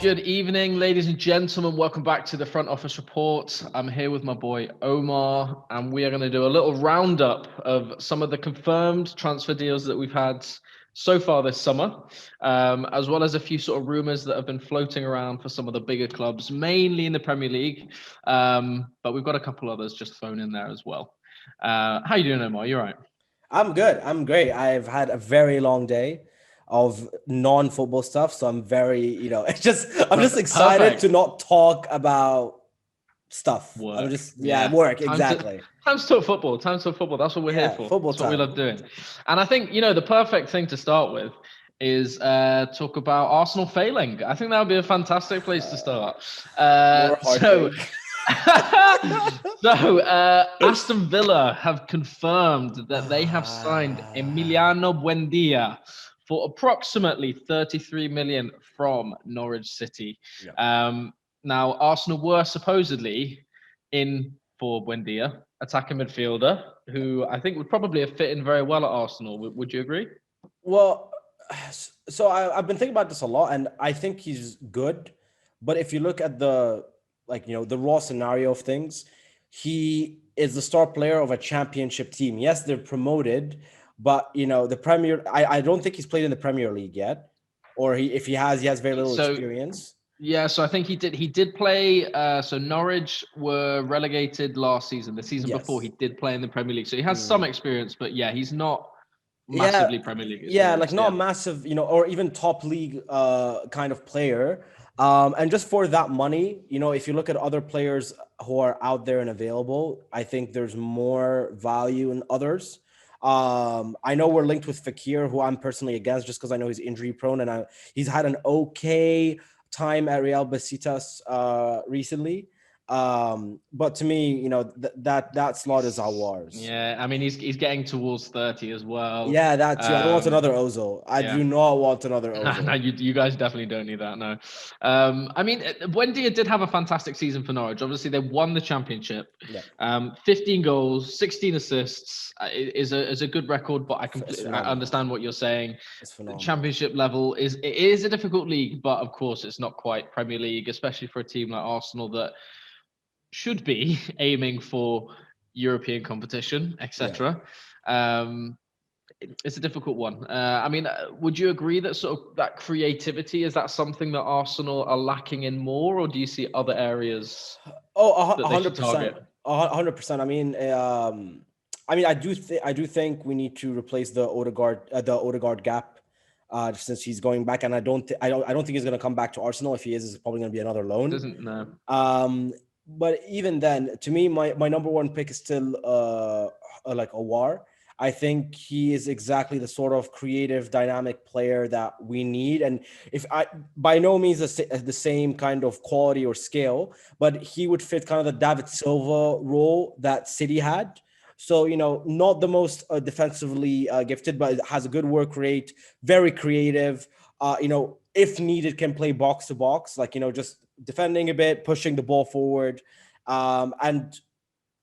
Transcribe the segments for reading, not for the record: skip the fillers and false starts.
Good evening, ladies and gentlemen. Welcome back to the Front Office Report. I'm here with my boy Omar, and we are going to do a little roundup of some of the confirmed transfer deals that we've had so far this summer, as well as a few sort of rumours that have been floating around for some of the bigger clubs, mainly in the Premier League. But we've got a couple others just thrown in there as well. How you doing, Omar? You all right? I'm good. I'm great. I've had a very long day of non-football stuff, so I'm very, I'm just excited Perfect. to not talk about stuff. Work. I'm just work, exactly. Time to talk football. Time to talk football. That's what we're here for. Football That's what we time. love doing. And I think, the perfect thing to start with is talk about Arsenal failing. I think that would be a fantastic place to start. Aston Villa have confirmed that they have signed Emiliano Buendia for approximately 33 million from Norwich City. Yeah. Now, Arsenal were supposedly in for Buendia, attacking midfielder, who I think would probably have fit in very well at Arsenal. Would you agree? Well, so I've been thinking about this a lot, and I think he's good. But if you look at the raw scenario of things, he is the star player of a championship team. Yes, they're promoted, but the Premier. I don't think he's played in the Premier League yet, or if he has very little experience. Yeah, so I think he did play. So Norwich were relegated last season. The season before, he did play in the Premier League, so he has some experience. But yeah, he's not massively Premier League experience. Not massive, or even top league kind of player. And just for that money, if you look at other players who are out there and available, I think there's more value in others. I know we're linked with Fekir, who I'm personally against, just because I know he's injury prone and he's had an okay time at Real Besiktas recently. But to me, that slot is ours. Yeah, I mean he's getting towards 30 as well. Yeah, that too. I don't want another Ozil. I do not want another Ozil. No, you guys definitely don't need that. No. I mean, Buendia did have a fantastic season for Norwich. Obviously, they won the championship. Yeah. 15 goals, 16 assists is a good record. But I understand what you're saying. The championship level is a difficult league, but of course, it's not quite Premier League, especially for a team like Arsenal that should be aiming for European competition, etc. It's a difficult one. I mean, would you agree that sort of that creativity, is that something that Arsenal are lacking in more, or do you see other areas? 100%. 100%. I mean, I do think we need to replace the Odegaard gap, since he's going back, and I don't think he's going to come back to Arsenal. If he is, it's probably going to be another loan. Doesn't know. But even then, to me, my number one pick is still like Awar. I think he is exactly the sort of creative, dynamic player that we need. And by no means the same kind of quality or scale, but he would fit kind of the David Silva role that City had. So, not the most defensively gifted, but has a good work rate, very creative. If needed, can play box to box, just defending a bit, pushing the ball forward. And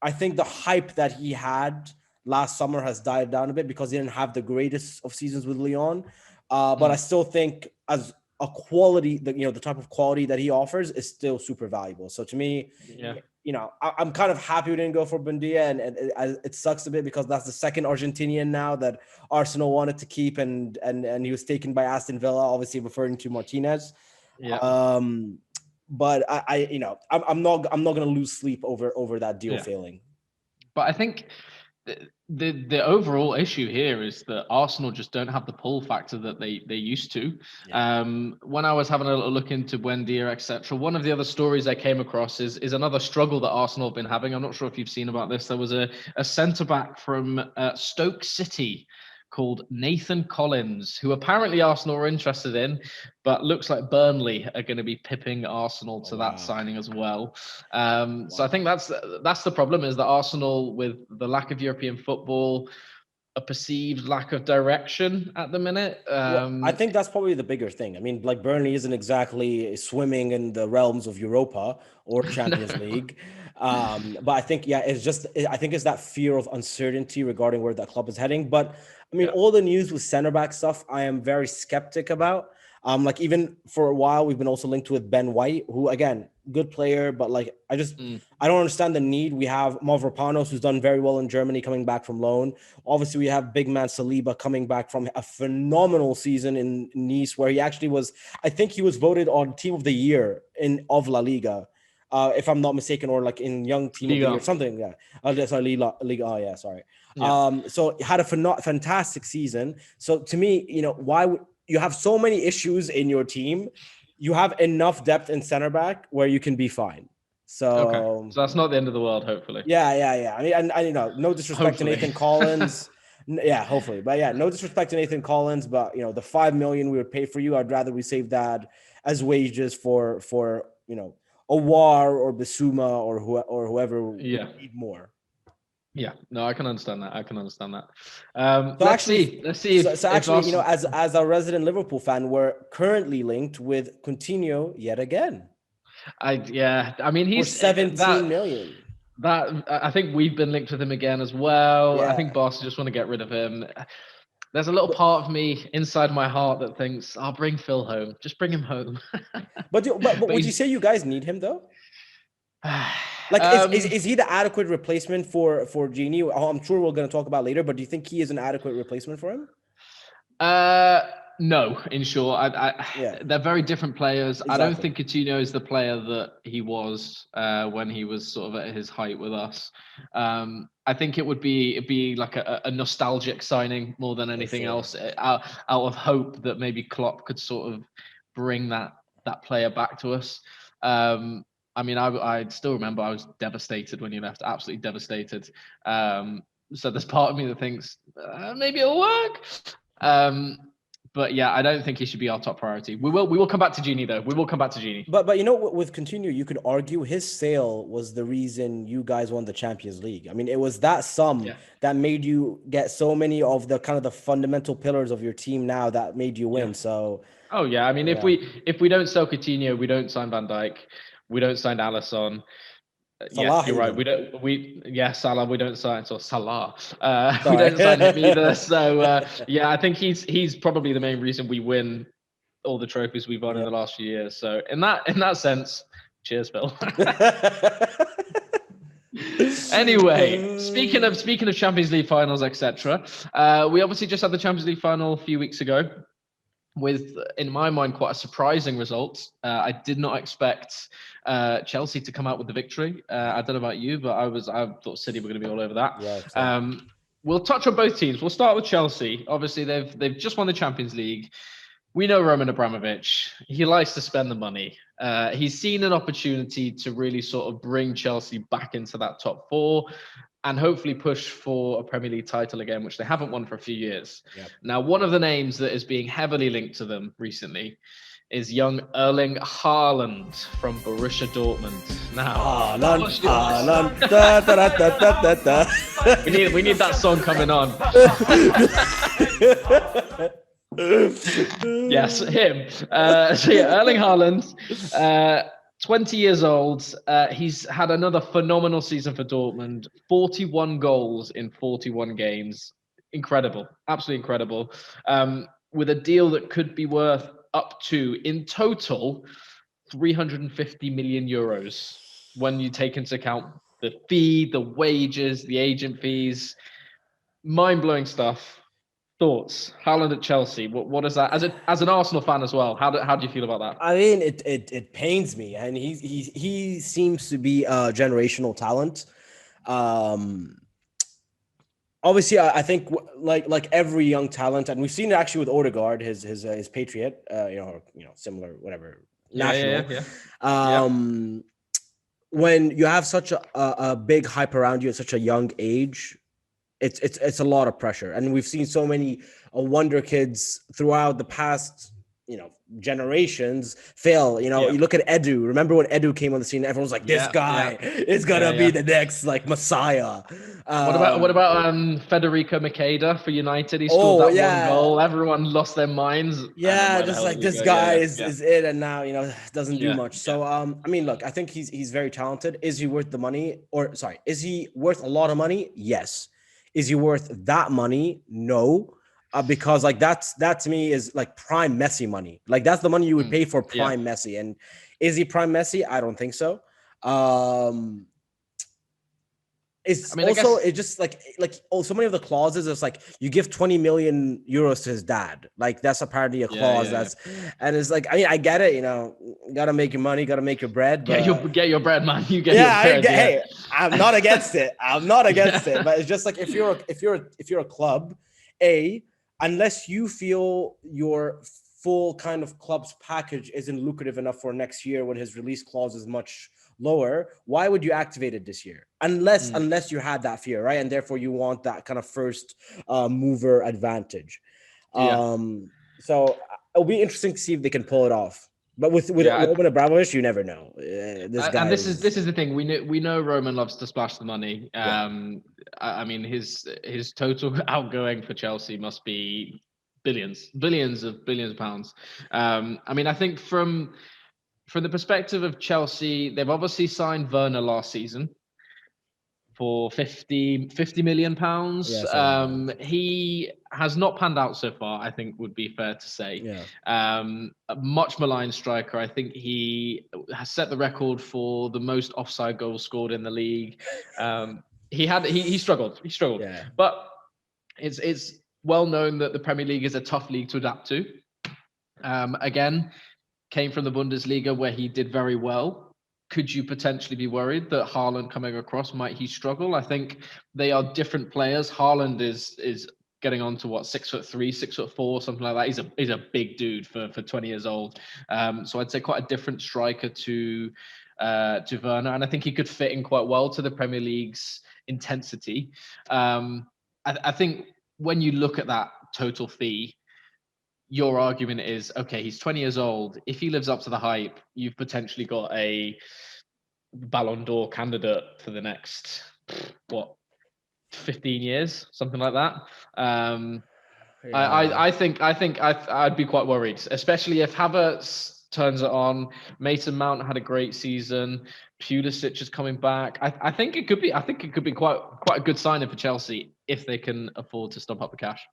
I think the hype that he had last summer has died down a bit because he didn't have the greatest of seasons with Lyon. But I still think as a quality, the type of quality that he offers is still super valuable. So to me, I'm kind of happy we didn't go for Buendia, and it sucks a bit because that's the second Argentinian now that Arsenal wanted to keep, and he was taken by Aston Villa, obviously referring to Martinez. Yeah. But I'm not going to lose sleep over that deal failing. But I think the overall issue here is that Arsenal just don't have the pull factor that they used to. Yeah. When I was having a little look into Buendia, etc., one of the other stories I came across is another struggle that Arsenal have been having. I'm not sure if you've seen about this. There was a centre back from Stoke City called Nathan Collins, who apparently Arsenal are interested in, but looks like Burnley are going to be pipping Arsenal to that signing as well. So I think that's the problem, is that Arsenal, with the lack of European football, a perceived lack of direction at the minute. I think that's probably the bigger thing. I mean, like, Burnley isn't exactly swimming in the realms of Europa or Champions League. But I think, it's that fear of uncertainty regarding where that club is heading. But I mean, all the news with center back stuff, I am very skeptic about. Like even for a while, we've been also linked with Ben White, who again, good player, but like I don't understand the need. We have Mavropanos, who's done very well in Germany, coming back from loan. Obviously, we have big man Saliba coming back from a phenomenal season in Nice, where he actually was, I think he was voted on Team of the Year of La Liga. If I'm not mistaken, or like in Young Team of the Year, something. Yeah, sorry, Liga. Oh yeah, sorry. Yeah. So had a fantastic season. So to me, why would you have so many issues in your team? You have enough depth in center back where you can be fine. So that's not the end of the world, hopefully. Yeah. I mean, and no disrespect to Nathan Collins. Yeah, hopefully. But yeah, no disrespect to Nathan Collins, but the 5 million we would pay for you, I'd rather we save that as wages for Awar or Bissouma or whoever need more. Yeah, no, I can understand that. So let's see if actually, as a resident Liverpool fan, we're currently linked with Coutinho yet again. I mean, he's for 17 million. That I think we've been linked with him again as well. Yeah. I think Barca just want to get rid of him. There's a little part of me inside my heart that thinks, I'll bring Phil home. Just bring him home. but would you say you guys need him though? Like, is he the adequate replacement for Gini? I'm sure we're going to talk about later, but do you think he is an adequate replacement for him? No, in short. They're very different players. Exactly. I don't think Coutinho is the player that he was when he was sort of at his height with us. I think it'd be like a nostalgic signing more than anything else, out of hope that maybe Klopp could sort of bring that player back to us. I mean, I still remember I was devastated when he left, absolutely devastated. So there's part of me that thinks maybe it'll work. But yeah, I don't think he should be our top priority. We will come back to Gini though. We will come back to Gini. But with Coutinho, you could argue his sale was the reason you guys won the Champions League. I mean, it was that sum that made you get so many of the kind of the fundamental pillars of your team now that made you win. So. Oh yeah, I mean, if we don't sell Coutinho, we don't sign Van Dijk, we don't sign Alisson. Salah, you're right. Salah, we don't sign. So Salah, we don't sign him either. So I think he's probably the main reason we win all the trophies we've won in the last few years. So in that sense, cheers, Phil. Anyway, speaking of Champions League finals, etc., we obviously just had the Champions League final a few weeks ago, with, in my mind, quite a surprising result. I did not expect Chelsea to come out with the victory. I don't know about you, but I thought City were going to be all over that. Yeah, we'll touch on both teams. We'll start with Chelsea. Obviously, they've just won the Champions League. We know Roman Abramovich. He likes to spend the money. He's seen an opportunity to really sort of bring Chelsea back into that top four and hopefully push for a Premier League title again, which they haven't won for a few years. Yep. Now, one of the names that is being heavily linked to them recently is young Erling Haaland from Borussia Dortmund. Now, we need that song coming on. Yes, him. Erling Haaland, 20 years old. He's had another phenomenal season for Dortmund. 41 goals in 41 games. Incredible. Absolutely incredible. With a deal that could be worth up to, in total, 350 million euros when you take into account the fee, the wages, the agent fees. Mind-blowing stuff. Thoughts? Haaland at Chelsea. What is that? As an Arsenal fan as well, how do you feel about that? I mean, it pains me, and he seems to be a generational talent. Obviously, I think like every young talent, and we've seen it actually with Odegaard, his Patriot, similar, whatever, national. Yeah. When you have such a big hype around you at such a young age, it's a lot of pressure, and we've seen so many wonder kids throughout the past generations fail. You look at Edu. Remember when Edu came on the scene? Everyone was like, "This guy is gonna be the next like Messiah." What about Federico Makeda for United? He scored that one goal. Everyone lost their minds. Yeah, just like this guy is it, and now doesn't do much. So I mean, look, I think he's very talented. Is he worth the money? Is he worth a lot of money? Yes. Is he worth that money? No. because like that to me is like prime Messi money. Like that's the money you would pay for Yeah. prime Messi. And is he prime Messi? I don't think so. It's I mean, also guess, it's just like so many of the clauses. It's like you give 20 million euros to his dad. Like that's apparently a clause. And it's like, I mean, I get it. You know, gotta make your money, gotta make your bread. But get your bread, man. You get your bread. Hey, I'm not against it. I'm not against Yeah. it. But it's just like if you're a club, unless you feel your full kind of club's package isn't lucrative enough for next year when his release clause is much lower, why would you activate it this year? Unless you had that fear, right? And therefore you want that kind of first mover advantage. So it'll be interesting to see if they can pull it off. But with Roman Abramovich, you never know. This guy, and this is the thing. We know Roman loves to splash the money. I mean, his total outgoing for Chelsea must be billions of pounds. I mean, I think from the perspective of Chelsea, they've obviously signed Werner last season for 50 million pounds. He has not panned out so far, I think would be fair to say. A much maligned striker. I think he has set the record for the most offside goals scored in the league. He struggled. But it's well known that the Premier League is a tough league to adapt to. Again, came from the Bundesliga where he did very well. Could you potentially be worried that Haaland coming across, might he struggle? I think they are different players. Haaland is getting on to 6'3", 6'4", something like that. He's a big dude for 20 years old. So I'd say quite a different striker to Werner, and I think he could fit in quite well to the Premier League's intensity. I think when you look at that total fee, your argument is, okay, he's 20 years old. If he lives up to the hype, you've potentially got a Ballon d'Or candidate for the next, 15 years, something like that. I think I'd be quite worried, especially if Havertz turns it on. Mason Mount had a great season. Pulisic is coming back. I think it could be quite a good signing for Chelsea if they can afford to stomp up the cash.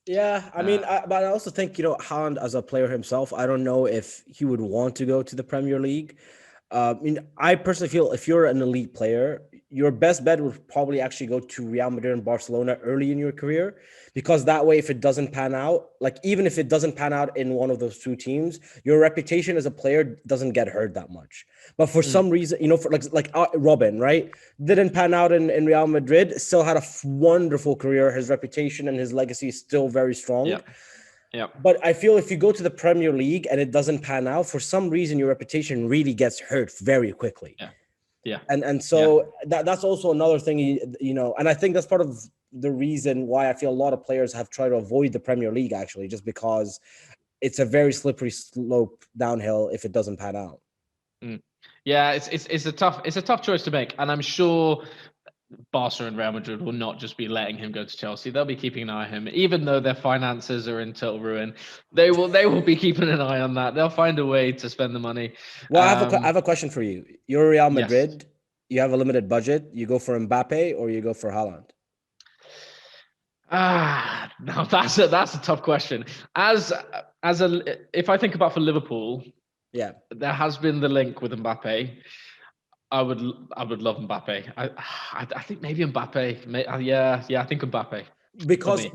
Yeah, I mean, but I also think, Haaland as a player himself, I don't know if he would want to go to the Premier League. I mean, I personally feel if you're an elite player, your best bet would probably actually go to Real Madrid and Barcelona early in your career, because that way, if it doesn't pan out, like even if it doesn't pan out in one of those two teams, your reputation as a player doesn't get hurt that much. But for some reason, for like Robin, right, didn't pan out in Real Madrid, still had a wonderful career. His reputation and his legacy is still very strong. Yeah. But I feel if you go to the Premier League and it doesn't pan out, for some reason, your reputation really gets hurt very quickly. Yeah. And so that's also another thing, and I think that's part of the reason why I feel a lot of players have tried to avoid the Premier League, actually, just because it's a very slippery slope downhill if it doesn't pan out. Yeah, it's a tough choice to make. And I'm sure Barca and Real Madrid will not just be letting him go to Chelsea. They'll be keeping an eye on him, even though their finances are in total ruin. They will be keeping an eye on that. They'll find a way to spend the money. Well, I have a question for you. You're Real Madrid. Yes. You have a limited budget. You go for Mbappe or you go for Haaland? No, that's a tough question. If I think about for Liverpool, there has been the link with Mbappe. I would love Mbappe. I think maybe Mbappe. I think Mbappe.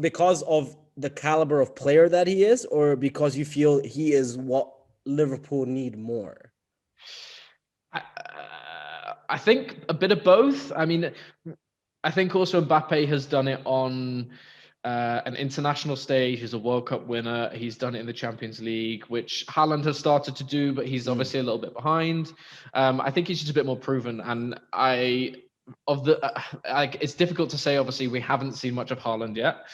Because of the caliber of player that he is, or because you feel he is what Liverpool need more? I think a bit of both. I mean, I think also Mbappe has done it on an international stage. He's a World Cup winner. He's done it in the Champions League, which Haaland has started to do, but he's obviously a little bit behind. I think he's just a bit more proven. And it's difficult to say. Obviously, we haven't seen much of Haaland yet.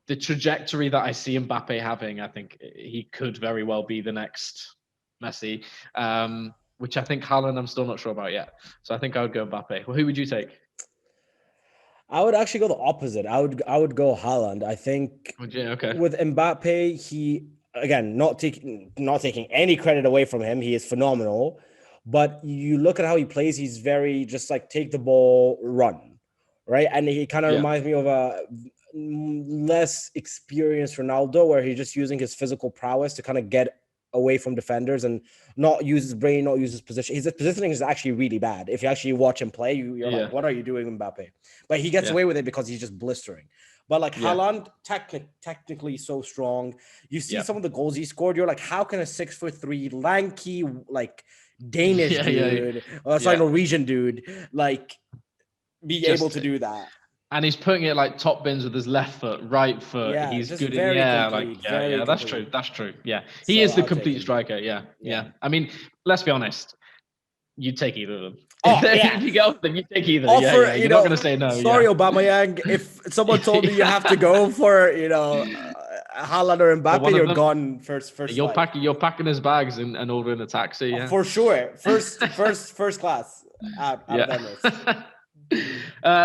The trajectory that I see Mbappe having, I think he could very well be the next Messi. Which I think Haaland, I'm still not sure about yet. So I think I would go Mbappe. Well, who would you take? I would actually go the opposite. I would go Haaland. I think with Mbappe, he, again, not taking any credit away from him, he is phenomenal. But you look at how he plays, he's very just like take the ball, run, right? And he kind of reminds me of less experienced Ronaldo, where he's just using his physical prowess to kind of get away from defenders and not use his brain, not use his position. His positioning is actually really bad. If you actually watch him play, you're like, what are you doing, Mbappe? But he gets away with it because he's just blistering. But like Haaland, technically so strong. You see some of the goals he scored, you're like, how can a 6'3" lanky, like Danish dude, Norwegian dude, like be able to do that? And he's putting it like top bins with his left foot, right foot. Yeah, he's just good. Very complete, That's true. That's true. Yeah, he is the complete striker. Yeah. I mean, let's be honest. You take either of them. If you go with them, you take either. You're not going to say no. Sorry, Aubameyang. If someone told me you have to go for Haaland or Mbappe, you're gone first. You're packing his bags and ordering a taxi. Yeah, for sure. First class out of Emirates.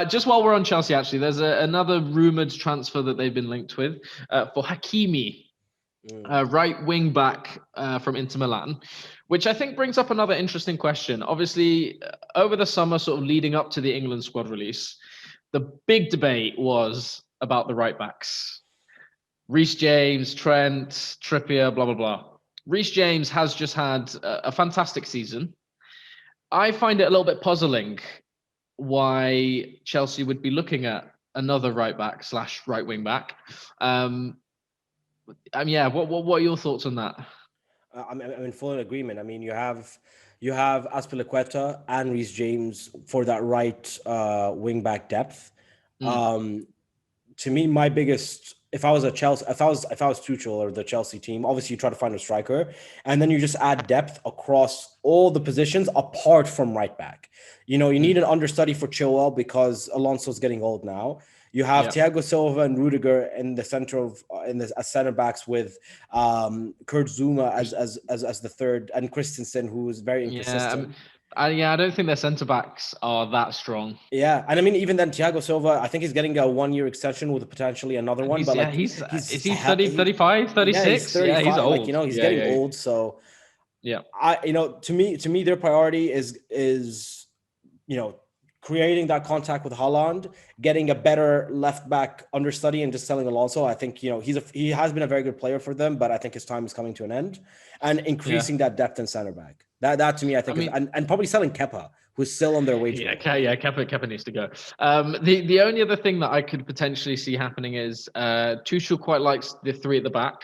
Just while we're on Chelsea, actually, there's another rumored transfer that they've been linked with for Hakimi, right wing back from Inter Milan, which I think brings up another interesting question. Obviously, over the summer, sort of leading up to the England squad release, the big debate was about the right backs. Reece James, Trent, Trippier, blah, blah, blah. Reece James has just had a fantastic season. I find it a little bit puzzling why Chelsea would be looking at another right back / right wing back. What are your thoughts on that? I'm in full agreement. I mean, you have Azpilicueta and Reece James for that right wing back depth. To me, my biggest, if I was Tuchel or the Chelsea team, obviously you try to find a striker, and then you just add depth across all the positions apart from right back. You need an understudy for Chilwell because Alonso's getting old now. You have Thiago Silva and Rudiger in the center as center backs with Kurt Zouma as the third, and Christensen, who is very inconsistent. I don't think their centre backs are that strong. Yeah, and I mean, even then, Thiago Silva, I think he's getting a 1-year extension with potentially another one. But is he 30, 35, 36? Yeah, he's 35. He's old. Like, he's getting old. So to me, their priority is creating that contact with Haaland, getting a better left back understudy, and just selling Alonso. I think he has been a very good player for them, but I think his time is coming to an end, and increasing that depth in center back. That to me, I think, and probably selling Kepa, who's still on their wage. Kepa needs to go. The only other thing that I could potentially see happening is Tuchel quite likes the three at the back.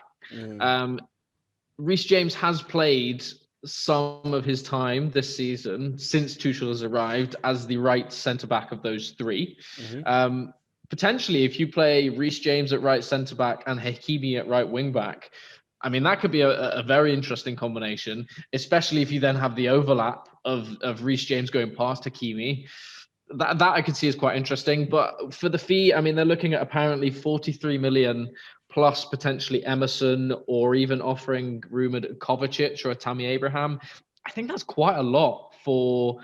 Reece James has played some of his time this season since Tuchel has arrived as the right centre back of those three. Potentially, if you play Reece James at right centre back and Hakimi at right wing back, I mean, that could be a very interesting combination, especially if you then have the overlap of Reece James going past Hakimi. That I could see is quite interesting. But for the fee, I mean, they're looking at apparently 43 million plus potentially Emerson, or even offering rumored Kovacic or a Tammy Abraham. I think that's quite a lot for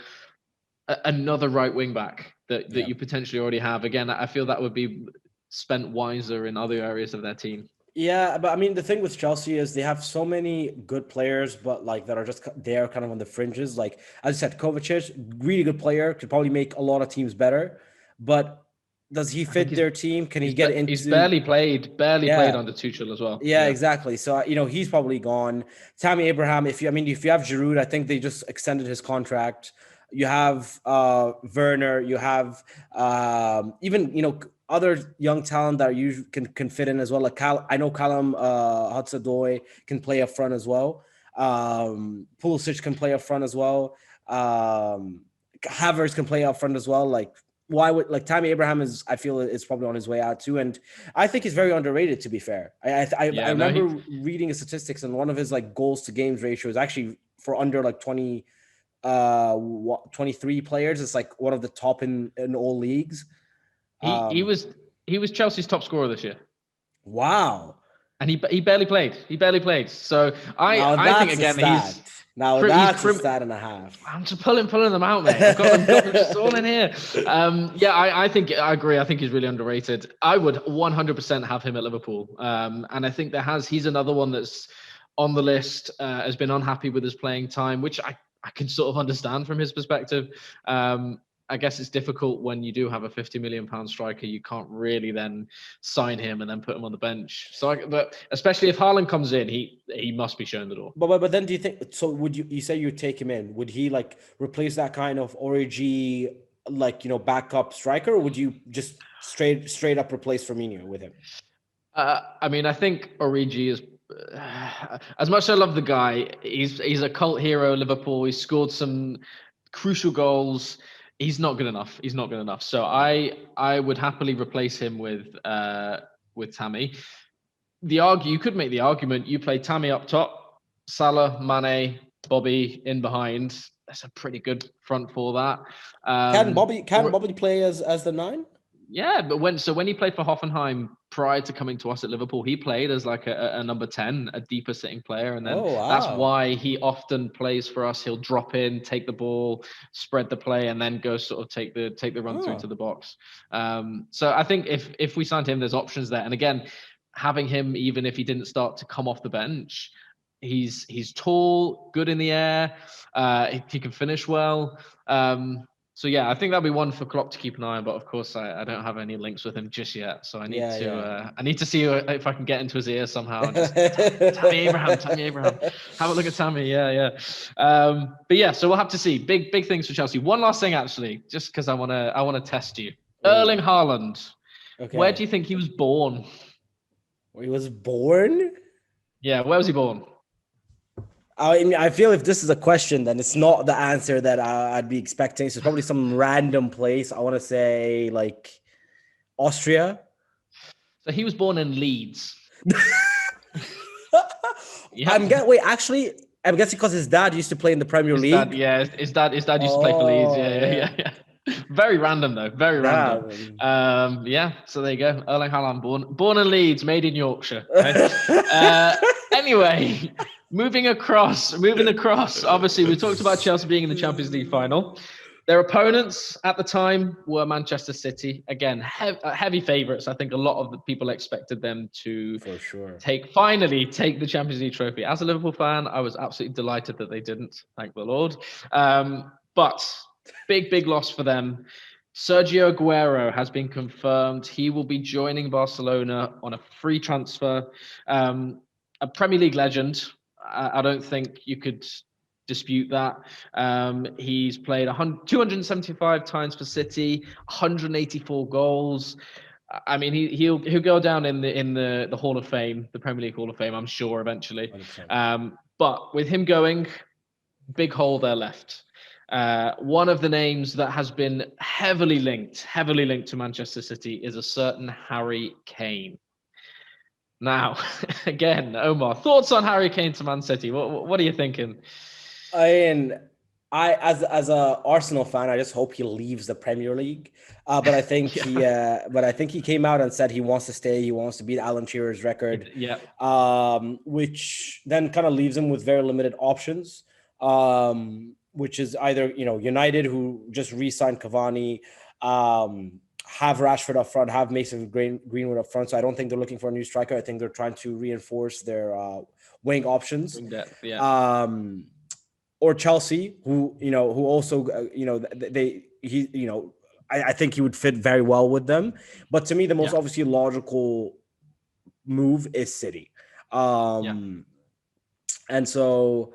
another right wing back that you potentially already have. Again, I feel that would be spent wiser in other areas of their team. Yeah, but I mean, the thing with Chelsea is they have so many good players, but like that are just there kind of on the fringes. Like, as I said, Kovacic, really good player, could probably make a lot of teams better, but does he fit their team? Can he get into? He's barely played under Tuchel as well. Yeah, exactly. So he's probably gone. Tammy Abraham, if you have Giroud, I think they just extended his contract. You have Werner. You have even other young talent that you can fit in as well. Like I know Callum Hudson-Odoi can play up front as well. Pulisic can play up front as well. Havertz can play up front as well. Like, why would Tammy Abraham is probably on his way out too, and I think he's very underrated, to be fair. I remember reading his statistics, and one of his goals to games ratio is actually for under 23 players. It's one of the top in all leagues. He was Chelsea's top scorer this year. Wow. And he barely played. So I think again he's that's a stat and a half. I'm just pulling them out, mate. I've got them just all in here. I agree. I think he's really underrated. I would 100% have him at Liverpool. And I think he's another one that's on the list, has been unhappy with his playing time, which I can sort of understand from his perspective. I guess it's difficult when you do have a £50 million striker. You can't really then sign him and then put him on the bench. So, but especially if Haaland comes in, he must be shown the door. But then do you think so? Would you say you take him in? Would he like replace that kind of Origi like backup striker, or would you just straight up replace Firmino with him? I mean, I think Origi is. As much as I love the guy, he's a cult hero of Liverpool. He's scored some crucial goals. He's not good enough. He's not good enough. So I would happily replace him with Tammy. You could make the argument you play Tammy up top, Salah, Mane, Bobby in behind. That's a pretty good front for that. Can Bobby play as the 9? Yeah, but when he played for Hoffenheim prior to coming to us at Liverpool, he played as like a number 10, a deeper sitting player, and then that's why he often plays for us. He'll drop in, take the ball, spread the play, and then go sort of take the run through to the box. So I think if we signed him, there's options there. And again, having him, even if he didn't start to come off the bench, he's tall, good in the air, he can finish well. So yeah, I think that'll be one for Klopp to keep an eye on. But of course, I don't have any links with him just yet. So I need I need to see if I can get into his ear somehow. And just, Tammy Abraham. Have a look at Tammy. Yeah. But yeah, so we'll have to see. Big things for Chelsea. One last thing, actually, just because I wanna test you. Erling Haaland. Okay. Where do you think he was born? Where he was born? Yeah, where was he born? I mean, I feel if this is a question, then it's not the answer that I'd be expecting. So it's probably some random place. I want to say like Austria. So he was born in Leeds. Yeah. I'm guessing because his dad used to play in the Premier League. His dad used to play for Leeds. Yeah. Very random though. Very random. So there you go. Erling Haaland, born in Leeds, made in Yorkshire. Right? Anyway. Moving across. Obviously, we talked about Chelsea being in the Champions League final. Their opponents at the time were Manchester City. Again, heavy favourites. I think a lot of the people expected them to finally take the Champions League trophy. As a Liverpool fan, I was absolutely delighted that they didn't. Thank the Lord. But big loss for them. Sergio Aguero has been confirmed. He will be joining Barcelona on a free transfer. A Premier League legend. I don't think you could dispute that. He's played 275 times for City, 184 goals. I mean, he'll go down in the Hall of Fame, the Premier League Hall of Fame, I'm sure, eventually. But with him going, big hole there left. One of the names that has been heavily linked to Manchester City is a certain Harry Kane. Now, again, Omar, thoughts on Harry Kane to Man City? What are you thinking? I mean, as a Arsenal fan, I just hope he leaves the Premier League. But I think he came out and said he wants to stay. He wants to beat Alan Shearer's record. Which then kind of leaves him with very limited options. Which is either United, who just re-signed Cavani. Have Rashford up front, have Mason Greenwood up front. So I don't think they're looking for a new striker. I think they're trying to reinforce their wing options. Or Chelsea, who also I think he would fit very well with them. But to me, the most obviously logical move is City. And so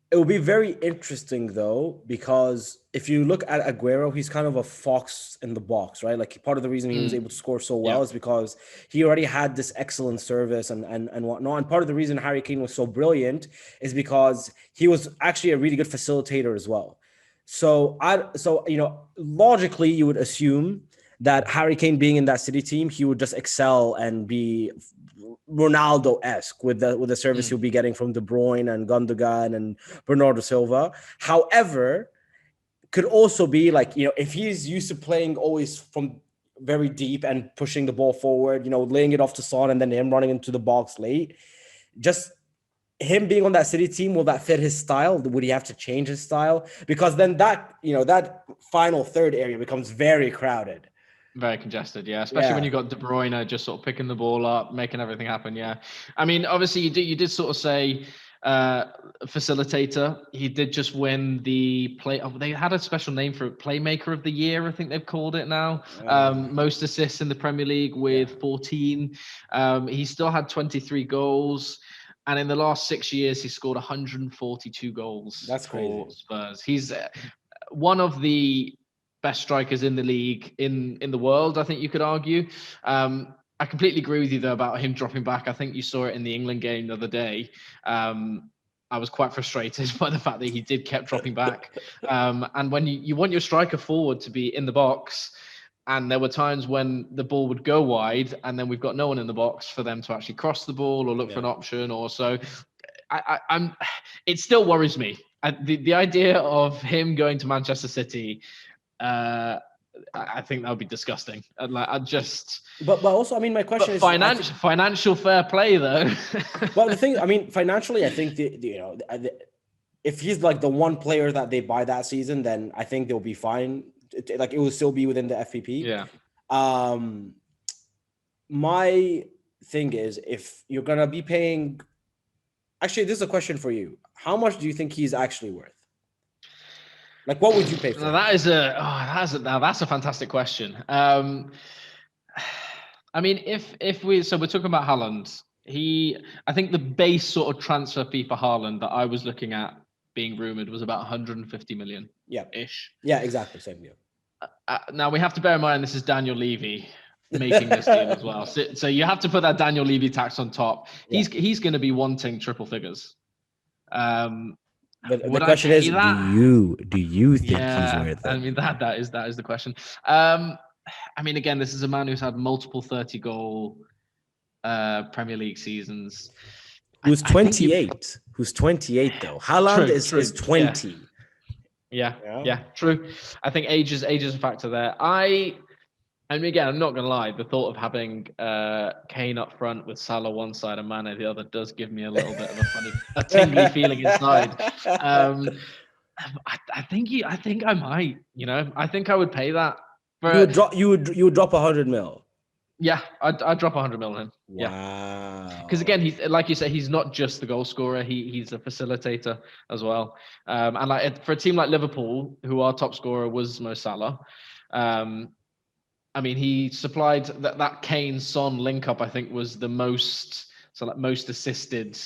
it will be very interesting, though, because if you look at Aguero, he's kind of a fox in the box, right? Like part of the reason he was able to score so well is because he already had this excellent service and whatnot. And part of the reason Harry Kane was so brilliant is because he was actually a really good facilitator as well. So logically, you would assume that Harry Kane being in that City team, he would just excel and be Ronaldo-esque with the service he'll be getting from De Bruyne and Gundogan and Bernardo Silva. However, could also be like, if he's used to playing always from very deep and pushing the ball forward, laying it off to Son and then him running into the box late, just him being on that City team, will that fit his style? Would he have to change his style? Because then that final third area becomes very crowded. Very congested, especially when you got De Bruyne just sort of picking the ball up, making everything happen. I mean, obviously you did sort of say facilitator. He did just win the they had a special name for it, Playmaker of the Year, I think they've called it now. Most assists in the Premier League with 14. He still had 23 goals. And in the last 6 years, he scored 142 goals. That's crazy. For Spurs. He's one of the best strikers in the league, in the world, I think you could argue. I completely agree with you, though, about him dropping back. I think you saw it in the England game the other day. I was quite frustrated by the fact that he kept dropping back. And when you want your striker forward to be in the box, and there were times when the ball would go wide, and then we've got no one in the box for them to actually cross the ball or look for an option or so. It still worries me. The idea of him going to Manchester City, I think that would be disgusting. But also, I mean, my question is financial fair play, though. Well, the thing, I mean, financially, I think if he's like the one player that they buy that season, then I think they'll be fine. Like it will still be within the FPP. Yeah. My thing is, if you're gonna be paying, actually, this is a question for you. How much do you think he's actually worth? Like, what would you pay for? Now, that's a fantastic question. I mean, we're talking about Haaland. I think the base sort of transfer fee for Haaland that I was looking at being rumored was about 150 million. Yeah. Ish. Yeah, exactly. Same deal. Now we have to bear in mind this is Daniel Levy making this deal as well. So you have to put that Daniel Levy tax on top. He's going to be wanting triple figures. But the question is, do you think he's worth it? I mean, that is the question. I mean, again, this is a man who's had multiple 30-goal Premier League seasons. Who's 28? Who's 28 though? Haaland is 20. Yeah, true. I think age is a factor there. I mean, again, I'm not gonna lie. The thought of having Kane up front with Salah one side and Mane the other does give me a little bit of a tingly feeling inside. I think I might. I think I would pay that. You would drop 100 mil. Yeah, I'd drop 100 mil on him. Wow. Yeah. Because again, he's like you say, he's not just the goal scorer. He's a facilitator as well. And like for a team like Liverpool, who our top scorer was Mo Salah. I mean, he supplied that Kane-Son link-up, I think, was the most assisted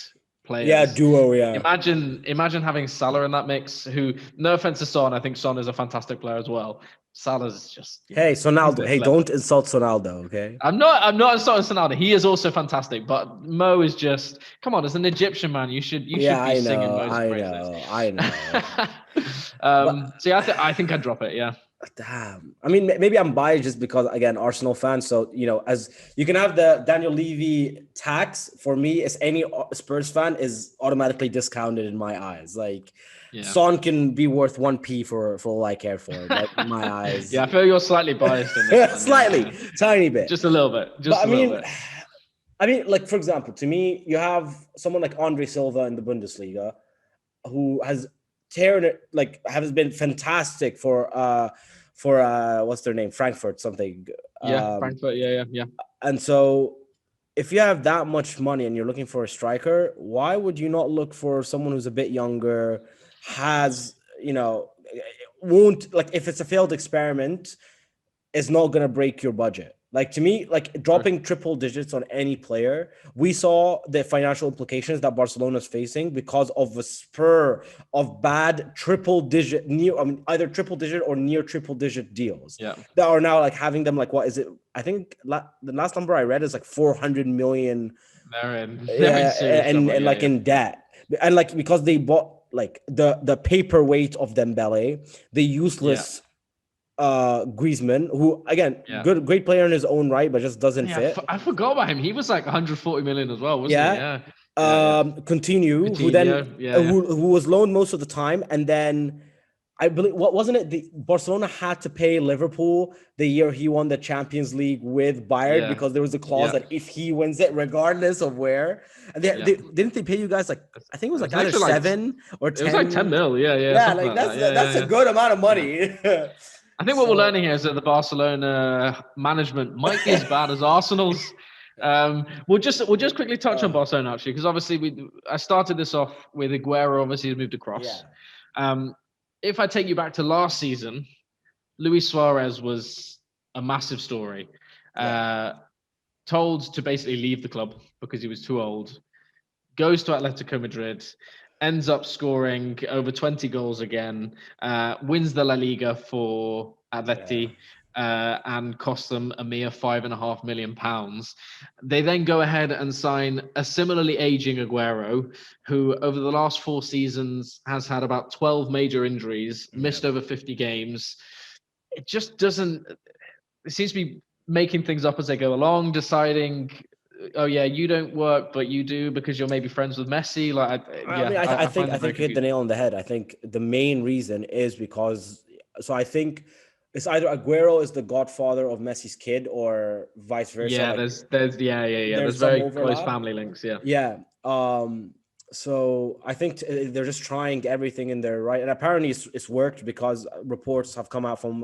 players. Yeah, duo, yeah. Imagine having Salah in that mix, who, no offense to Son, I think Son is a fantastic player as well. Salah's just... Hey, Sonaldo. Hey, don't insult Sonaldo, okay? I'm not insulting Sonaldo. He is also fantastic, but Mo is just... Come on, as an Egyptian man, you should be singing Mo's praises. I know. I think I'd drop it, yeah. Damn. I mean, maybe I'm biased just because, again, Arsenal fan. So, as you can have the Daniel Levy tax, for me, as any Spurs fan, is automatically discounted in my eyes. Like, Son can be worth 1p for all I care for, like, in my eyes. Yeah, I feel you're slightly biased in this. Slightly, tiny bit. Just a little bit. I mean, like, for example, to me, you have someone like Andre Silva in the Bundesliga who has has been fantastic for what's their name? Frankfurt something. Frankfurt. Yeah. And so if you have that much money and you're looking for a striker, why would you not look for someone who's a bit younger, won't, like, if it's a failed experiment, is not going to break your budget. Like, to me, like, dropping triple digits on any player, we saw the financial implications that Barcelona is facing because of a spur of bad either triple digit or near triple digit deals that are now like having them like, what is it? I think the last number I read is like 400 million. In debt. And like, because they bought like the paperweight of Dembele, the useless Griezmann, who again, great player in his own right, but just doesn't fit. I forgot about him. He was like 140 million as well, wasn't he? Yeah. Coutinho, who was loaned most of the time, and then I believe, what wasn't it? Barcelona had to pay Liverpool the year he won the Champions League with Bayern because there was a clause that if he wins it, regardless of where, and didn't they pay you guys like, I think it was like either 7 or 10. It was like 10 mil. Yeah, like that's a good amount of money. I think what we're learning here is that the Barcelona management might be as bad as Arsenal's. We'll just quickly touch on Barcelona actually, because obviously I started this off with Aguero. Obviously, he's moved across. Yeah. If I take you back to last season, Luis Suarez was a massive story. Told to basically leave the club because he was too old. Goes to Atletico Madrid, ends up scoring over 20 goals again, wins the La Liga for Atleti, and costs them a mere £5.5 million. They then go ahead and sign a similarly aging Aguero, who over the last 4 seasons has had about 12 major injuries, missed over 50 games. It just doesn't. It seems to be making things up as they go along, deciding, oh yeah, you don't work, but you do because you're maybe friends with Messi. Like, I think you hit the nail on the head. I think the main reason is because, so I think it's either Aguero is the godfather of Messi's kid or vice versa. Yeah, like, there's very close family links. Yeah. So I think they're just trying everything in their right, and apparently it's worked because reports have come out from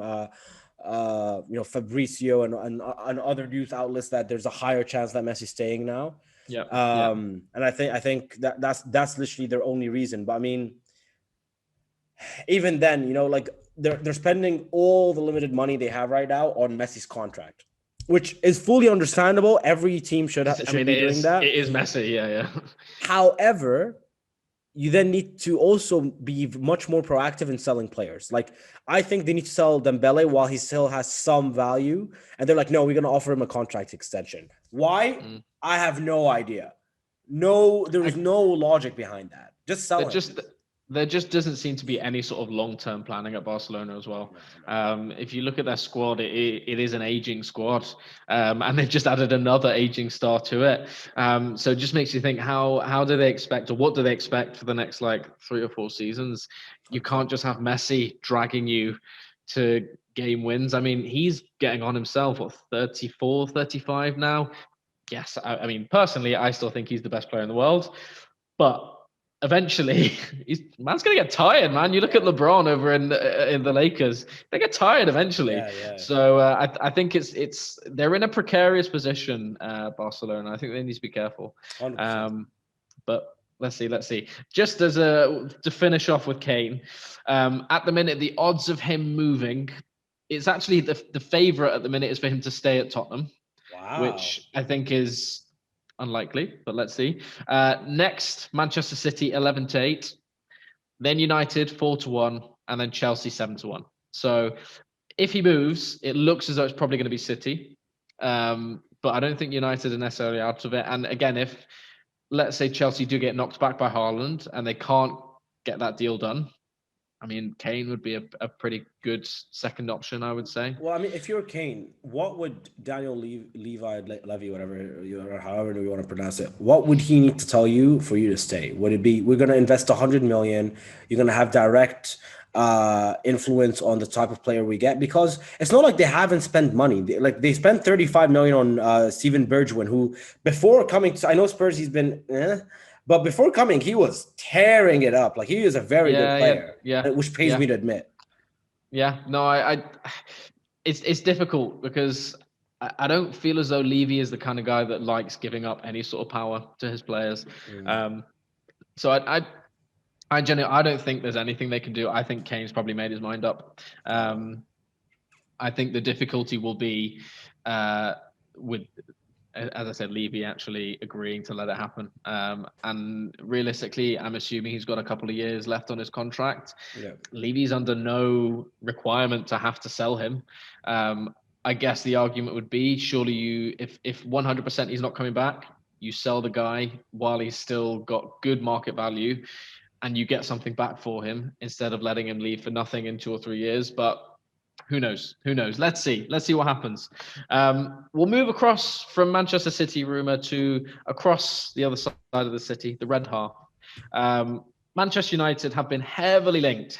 Fabricio and other news outlets that there's a higher chance that Messi's staying now. And I think that's literally their only reason. But I mean, even then, like they're spending all the limited money they have right now on Messi's contract, which is fully understandable. Every team should be doing that. It is Messi, yeah. However, you then need to also be much more proactive in selling players. Like, I think they need to sell Dembele while he still has some value. And they're like, no, we're going to offer him a contract extension. Why? I have no idea. There is no logic behind that. Just sell him. There just doesn't seem to be any sort of long-term planning at Barcelona as well. If you look at their squad, it is an aging squad, and they've just added another aging star to it. So it just makes you think, how do they expect, or what do they expect for the next 3 or 4 seasons? You can't just have Messi dragging you to game wins. I mean, he's getting on himself, 34, 35 now? Yes, I mean, personally, I still think he's the best player in the world, but eventually, man's gonna get tired, man. You look at LeBron over in the Lakers; they get tired eventually. So I think they're in a precarious position, Barcelona. I think they need to be careful. But let's see. Just to finish off with Kane, at the minute, the odds of him moving, it's actually the favorite at the minute is for him to stay at Tottenham, which I think is unlikely, but let's see. Next, Manchester City 11-8, then United 4-1, and then Chelsea 7-1. So if he moves, it looks as though it's probably going to be City, but I don't think United are necessarily out of it. And again, if let's say Chelsea do get knocked back by Haaland and they can't get that deal done, I mean, Kane would be a pretty good second option, I would say. Well, I mean, if you're Kane, what would Daniel Levy, whatever or however you want to pronounce it, what would he need to tell you for you to stay? Would it be, we're going to invest 100 million, you're going to have direct influence on the type of player we get? Because it's not like they haven't spent money. They spent 35 million on Steven Bergwijn, who before coming to, I know Spurs, he's been but before coming, he was tearing it up. Like, he is a very good player, which pains me to admit. Yeah, no, it's difficult because I don't feel as though Levy is the kind of guy that likes giving up any sort of power to his players. So I genuinely, I don't think there's anything they can do. I think Kane's probably made his mind up. I think the difficulty will be with, as I said, Levy actually agreeing to let it happen. And realistically, I'm assuming he's got a couple of years left on his contract. Levy's under no requirement to have to sell him. I guess the argument would be, surely if 100% he's not coming back, you sell the guy while he's still got good market value and you get something back for him instead of letting him leave for nothing in 2 or 3 years. But who knows? Let's see what happens. We'll move across from Manchester City rumor to across the other side of the city, the red half. Manchester United have been heavily linked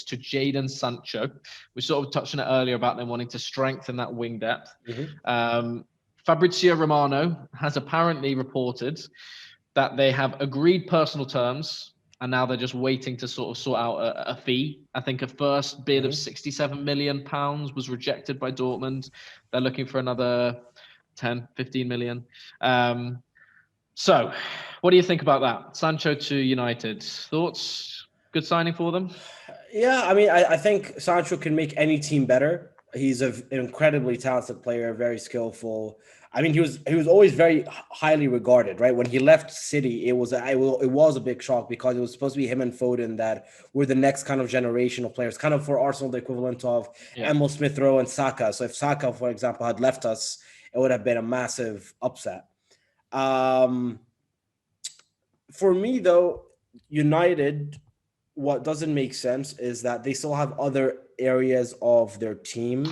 to Jadon Sancho. We sort of touched on it earlier about them wanting to strengthen that wing depth. Fabrizio Romano has apparently reported that they have agreed personal terms, and now they're just waiting to sort out a fee. I think a first bid of £67 million was rejected by Dortmund. They're looking for another 10, 15 million. So what do you think about that? Sancho to United. Thoughts? Good signing for them? Yeah, I mean, I think Sancho can make any team better. He's an incredibly talented player, very skillful. I mean, he was always very highly regarded, right? When he left City, it was a big shock because it was supposed to be him and Foden that were the next kind of generation of players, kind of for Arsenal the equivalent of Emil Smith Rowe and Saka. So if Saka, for example, had left us, it would have been a massive upset. For me, though, United, what doesn't make sense is that they still have other areas of their team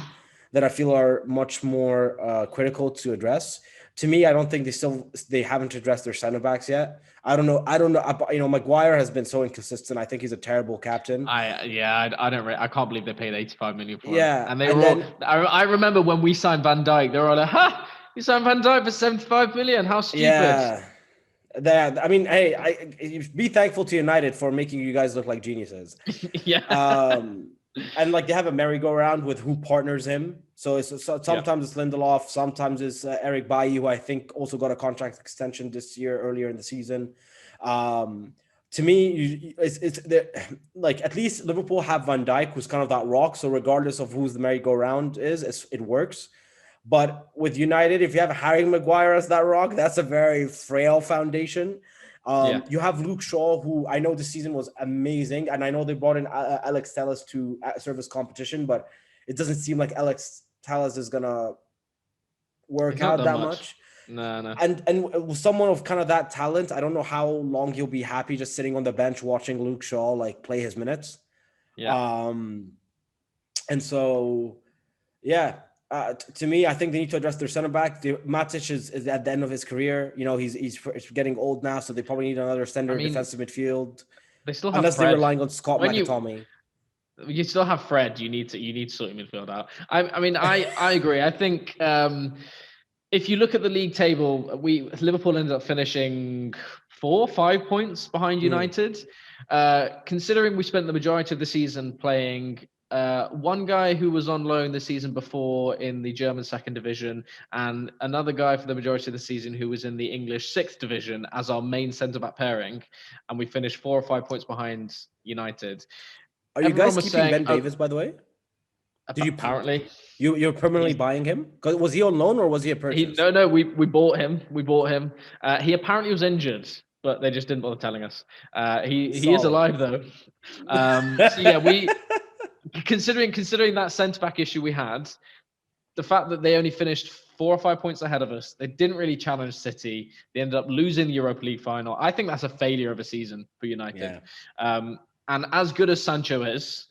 that I feel are much more critical to address. To me, I don't think they haven't addressed their center backs yet. I don't know. Maguire has been so inconsistent. I think he's a terrible captain. I can't believe they paid 85 million for him. Yeah, And they were all. I remember when we signed Van Dijk, they were all like, "Ha! You signed Van Dijk for 75 million? How stupid!" Yeah. I mean, hey, be thankful to United for making you guys look like geniuses. Yeah. And like they have a merry-go-round with who partners him. So sometimes it's Lindelof, sometimes it's Eric Bailly, who I think also got a contract extension this year earlier in the season. To me, it's like at least Liverpool have Van Dijk, who's kind of that rock. So regardless of who's the merry-go-round is, it works. But with United, if you have Harry Maguire as that rock, that's a very frail foundation. You have Luke Shaw, who I know this season was amazing, and I know they brought in Alex Telles to serve as competition, but it doesn't seem like Alex Telles is gonna work out that much. No. And someone of kind of that talent, I don't know how long he'll be happy just sitting on the bench watching Luke Shaw like play his minutes. Yeah. And so, yeah. To me, I think they need to address their center back. Matic is at the end of his career. You know, he's getting old now, so they probably need another center defensive midfield. They still have unless Fred. They're relying on Scott McTominay. You still have Fred. You need to sort your midfield out. I agree. I think if you look at the league table, Liverpool ended up finishing 4-5 points behind United. Considering we spent the majority of the season playing one guy who was on loan the season before in the German second division, and another guy for the majority of the season who was in the English sixth division as our main centre-back pairing, and we finished 4 or 5 points behind United. Are you guys keeping Ben Davies, by the way? Apparently. You're permanently buying him? Because was he on loan or was he a purchase? No, we bought him. He apparently was injured, but they just didn't bother telling us. He is alive though. So yeah, considering that centre back issue we had, the fact that they only finished 4 or 5 points ahead of us, they didn't really challenge City. They ended up losing the Europa League final. I think that's a failure of a season for United. Yeah. And as good as Sancho is,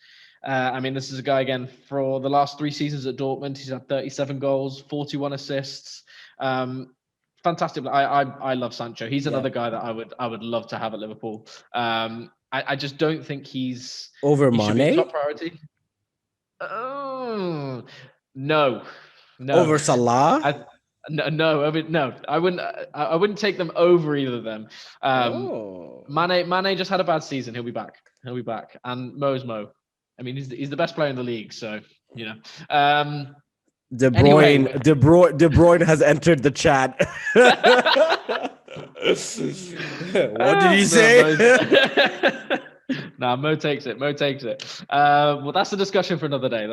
this is a guy, again, for the last 3 seasons at Dortmund, he's had 37 goals, 41 assists. Fantastic. I love Sancho. He's another guy that I would love to have at Liverpool. I just don't think he's over Mane. Top priority. Oh no. Over Salah. No. I wouldn't take them over either of them. Mane just had a bad season. He'll be back. And Mo's Mo. I mean, he's the best player in the league. So you know. De Bruyne has entered the chat. What did he say? Mo takes it. Well, that's a discussion for another day.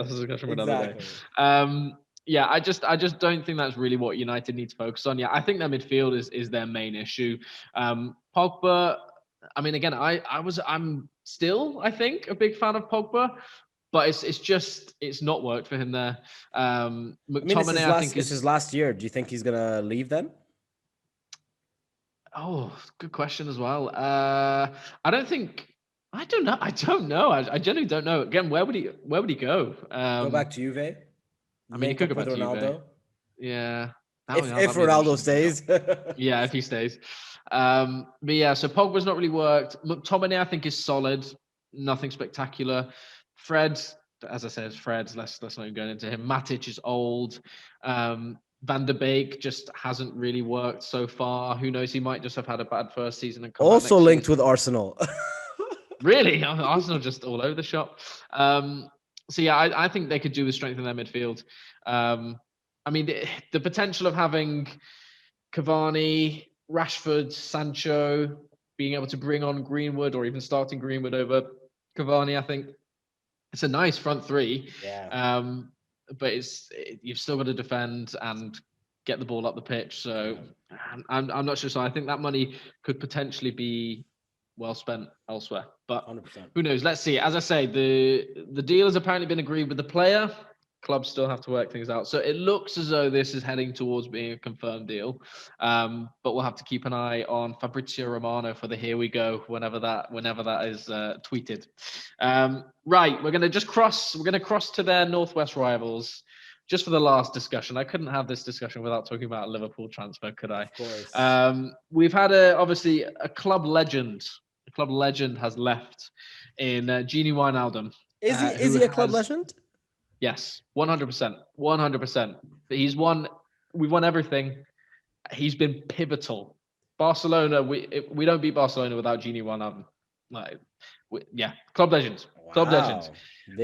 Yeah, I just don't think that's really what United need to focus on. Yeah, I think their midfield is their main issue. Pogba, I mean, again, I'm still, I think, a big fan of Pogba, but it's not worked for him there. McTominay, I think it's his last year. Do you think he's gonna leave then? Oh, good question as well. I don't know. I genuinely don't know. Again, where would he go? Go back to Juve. I mean, he could go back to Ronaldo. Juve. Yeah. If Ronaldo stays. Yeah, if he stays. But yeah, so Pogba's not really worked. McTominay, I think, is solid. Nothing spectacular. Fred, as I said, let's not even go into him. Matic is old. Van der Beek just hasn't really worked so far. Who knows? He might just have had a bad first season and come also linked with Arsenal. Really? Arsenal just all over the shop. So yeah, I think they could do with strengthening their midfield. I mean, the potential of having Cavani, Rashford, Sancho, being able to bring on Greenwood or even starting Greenwood over Cavani, I think it's a nice front three. Yeah. But you've still got to defend and get the ball up the pitch. So I'm not sure. So I think that money could potentially be well spent elsewhere. But 100%. who knows? Let's see. As I say, the deal has apparently been agreed with the player. Clubs still have to work things out. So it looks as though this is heading towards being a confirmed deal. But we'll have to keep an eye on Fabrizio Romano for the here we go whenever that is tweeted. Right, we're going to cross to their Northwest rivals. Just for the last discussion, I couldn't have this discussion without talking about a Liverpool transfer, could I? Of course. We've had obviously a club legend. A club legend has left in Gini Wijnaldum. Is he a club legend? Yes, 100%. 100%. We've won everything. He's been pivotal. Barcelona, we don't beat Barcelona without Gini Wijnaldum. Club legends. Club legends.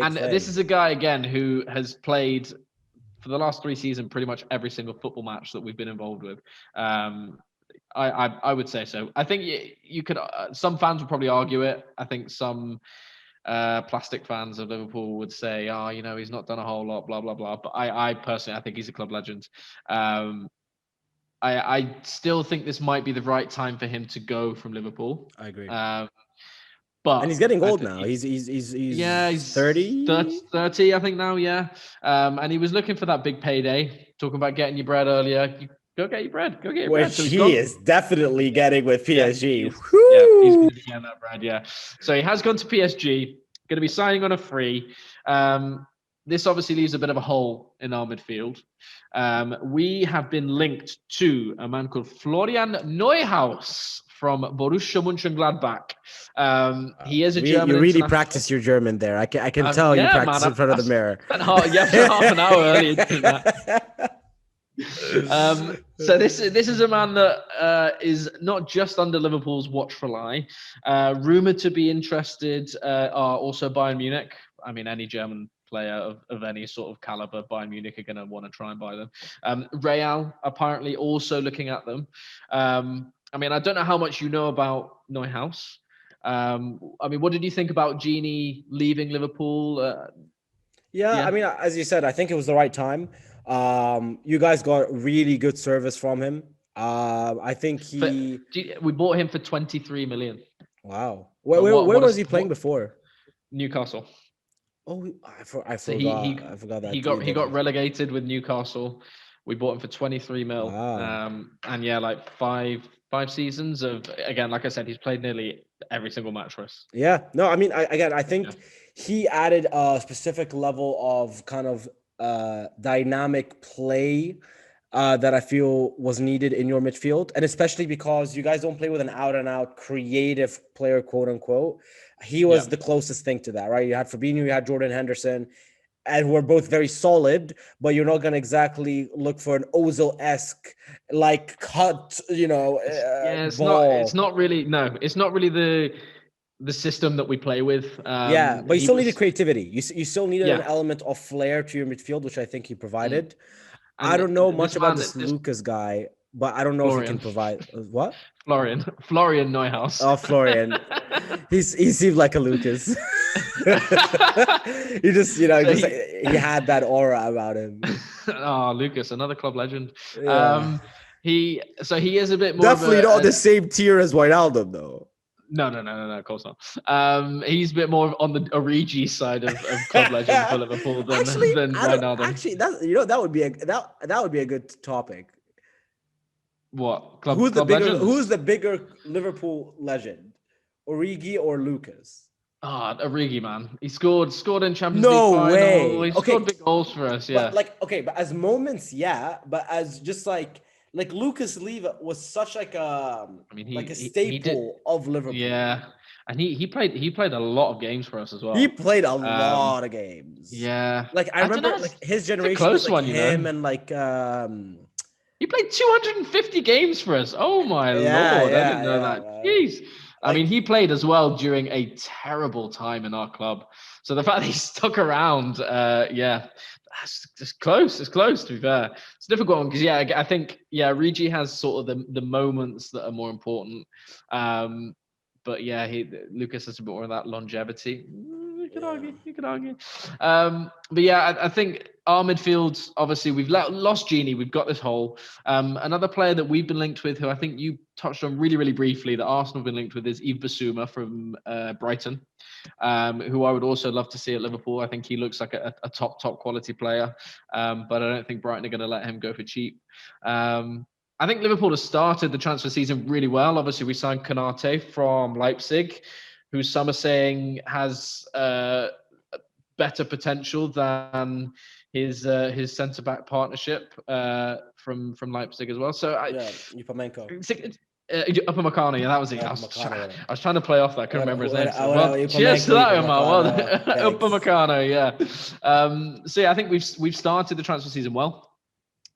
And this is a guy, again, who has played for the last 3 seasons pretty much every single football match that we've been involved with. I would say so. I think you could. Some fans would probably argue it. I think some plastic fans of Liverpool would say, he's not done a whole lot, blah blah blah. But I personally, I think he's a club legend. I still think this might be the right time for him to go from Liverpool. I agree. And he's getting old now. He's 30? 30, I think now. Yeah. And he was looking for that big payday. Talking about getting your bread earlier. Go get your bread. Which So he is definitely getting with PSG. He's going to be getting that bread. Yeah. So he has gone to PSG. Going to be signing on a free. This obviously leaves a bit of a hole in our midfield. We have been linked to a man called Florian Neuhaus from Borussia Mönchengladbach. He is a German. You really practice your German there. I can tell you practice in front of the mirror. Half an hour earlier than that. So this is a man that is not just under Liverpool's watchful eye. Rumored to be interested are also Bayern Munich. I mean, any German player of any sort of caliber, Bayern Munich are going to want to try and buy them. Real apparently also looking at them. I mean, I don't know how much you know about Neuhaus. I mean, what did you think about Gini leaving Liverpool? I mean, as you said, I think it was the right time. You guys got really good service from him. I think we bought him for 23 million. Wow. Where was he playing before? Newcastle. Oh, I forgot. So I forgot that. He got relegated with Newcastle. We bought him for 23 mil. Wow. And yeah, like five seasons of, again, like I said, he's played nearly every single match for us. Yeah. No, I mean, I think he added a specific level of kind of dynamic play that I feel was needed in your midfield. And especially because you guys don't play with an out-and-out creative player, quote unquote. He was the closest thing to that, right? You had Fabinho, you had Jordan Henderson, and who are both very solid, but you're not going to exactly look for an Ozil-esque like cut, ball. It's not really the system that we play with. But you still needed creativity. You still needed an element of flair to your midfield, which I think he provided. I don't know much about this Lucas guy, but I don't know if he can provide what? Florian Neuhaus. Oh, Florian. He seemed like a Lucas. He just, he had that aura about him. Oh, Lucas, another club legend. Yeah. He is a bit more definitely not the same tier as Wijnaldum, though. No, of course not. He's a bit more on the Origi side of club legend for Liverpool than Wijnaldum. Actually, that would be a good topic. What? Who's the bigger Liverpool legend? Origi or Lucas? Origi, man. He scored in Champions League final. No way. He scored big goals for us, yeah. But as moments, but as just like Lucas Leiva was such like a staple of Liverpool. Yeah. And he played a lot of games for us as well. He played a lot of games. Yeah. I remember his generation, close one, him and he played 250 games for us. Oh my Lord. I didn't know that. Jeez. I mean, he played as well during a terrible time in our club. So the fact that he stuck around, It's close. It's close, to be fair. It's a difficult one because, I think, Origi has sort of the moments that are more important. But Lucas has a bit more of that longevity. You could argue. But I think our midfield, obviously, we've lost Gini. We've got this hole. Another player that we've been linked with, who I think you touched on really, really briefly, that Arsenal have been linked with, is Yves Bissouma from Brighton, who I would also love to see at Liverpool. I think he looks like a top quality player, but I don't think Brighton are going to let him go for cheap. I think Liverpool has started the transfer season really well. Obviously, we signed Konate from Leipzig, who some are saying has better potential than his centre-back partnership from Leipzig as well. So Upamecano. Upamecano, that was it. I was trying to play off that. I couldn't remember his name. Cheers to that, Omar. Upamecano, So I think we've started the transfer season well.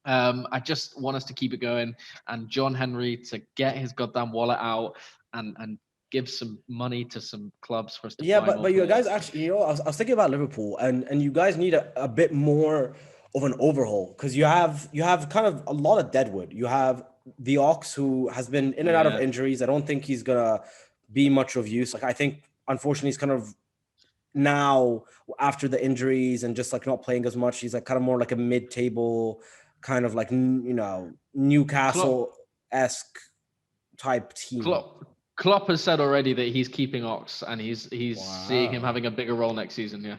I just want us to keep it going, and John Henry to get his goddamn wallet out and give some money to some clubs for us to buy but you guys actually, I was thinking about Liverpool, and you guys need a bit more of an overhaul, because you have kind of a lot of deadwood. You have the Ox, who has been in and out of injuries. I don't think he's gonna be much of use. Like, I think unfortunately he's kind of now, after the injuries and just like not playing as much, he's like kind of more like a mid-table kind of like, Newcastle-esque type team. Klopp has said already that he's keeping Ox, and he's seeing him having a bigger role next season. Yeah.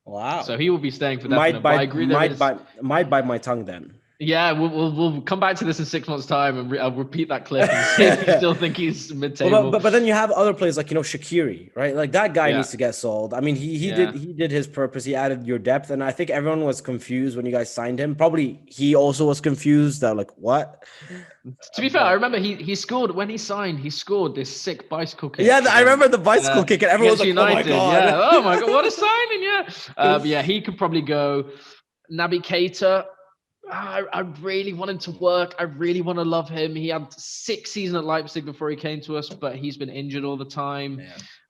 Wow. So he will be staying for definite. Might bite my tongue then. Yeah, we'll come back to this in 6 months' time, and I'll repeat that clip and see if you still think he's mid-table. But then you have other players like Shaqiri, right? Like, that guy needs to get sold. I mean, he did his purpose. He added your depth, and I think everyone was confused when you guys signed him. Probably he also was confused. That like, what? To be fair, I remember he scored when he signed. He scored this sick bicycle kick. Yeah, I remember the bicycle kick, and everyone was like, United. "Oh my god!" Yeah. Oh my god, what a signing! Yeah, but he could probably go. Naby Keita. I really want him to work. I really want to love him. He had 6 seasons at Leipzig before he came to us, but he's been injured all the time.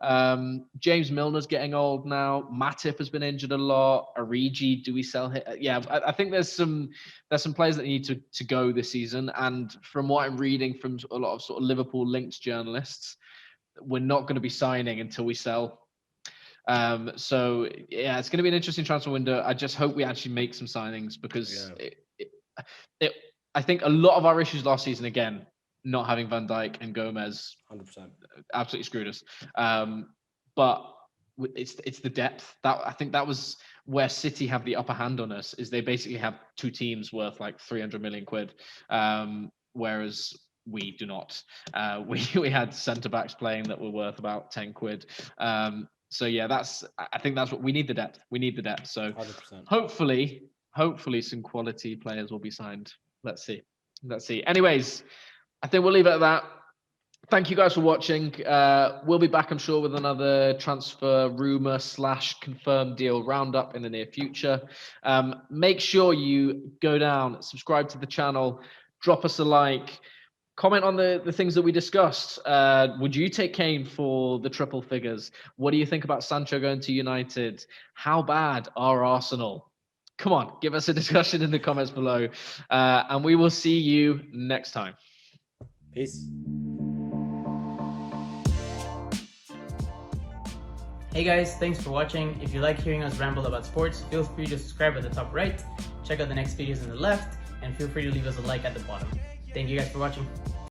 Yeah. James Milner's getting old now. Matip has been injured a lot. Origi, do we sell him? Yeah, I think there's some players that need to go this season. And from what I'm reading from a lot of sort of Liverpool linked journalists, we're not going to be signing until we sell. So it's going to be an interesting transfer window. I just hope we actually make some signings, because I think a lot of our issues last season, again, not having Van Dijk and Gomez, 100% absolutely screwed us. But it's the depth that I think that was where City have the upper hand on us. Is they basically have 2 teams worth like 300 million quid, whereas we do not. We had centre backs playing that were worth about 10 quid. So I think that's what we need, the depth. We need the depth. So 100%. Hopefully some quality players will be signed. Let's see. Anyways, I think we'll leave it at that. Thank you guys for watching. We'll be back, I'm sure, with another transfer rumor / confirmed deal roundup in the near future. Make sure you go down, subscribe to the channel, drop us a like. Comment on the things that we discussed. Would you take Kane for the triple figures? What do you think about Sancho going to United? How bad are Arsenal? Come on, give us a discussion in the comments below. And we will see you next time. Peace. Hey guys, thanks for watching. If you like hearing us ramble about sports, feel free to subscribe at the top right, check out the next videos on the left, and feel free to leave us a like at the bottom. Thank you guys for watching.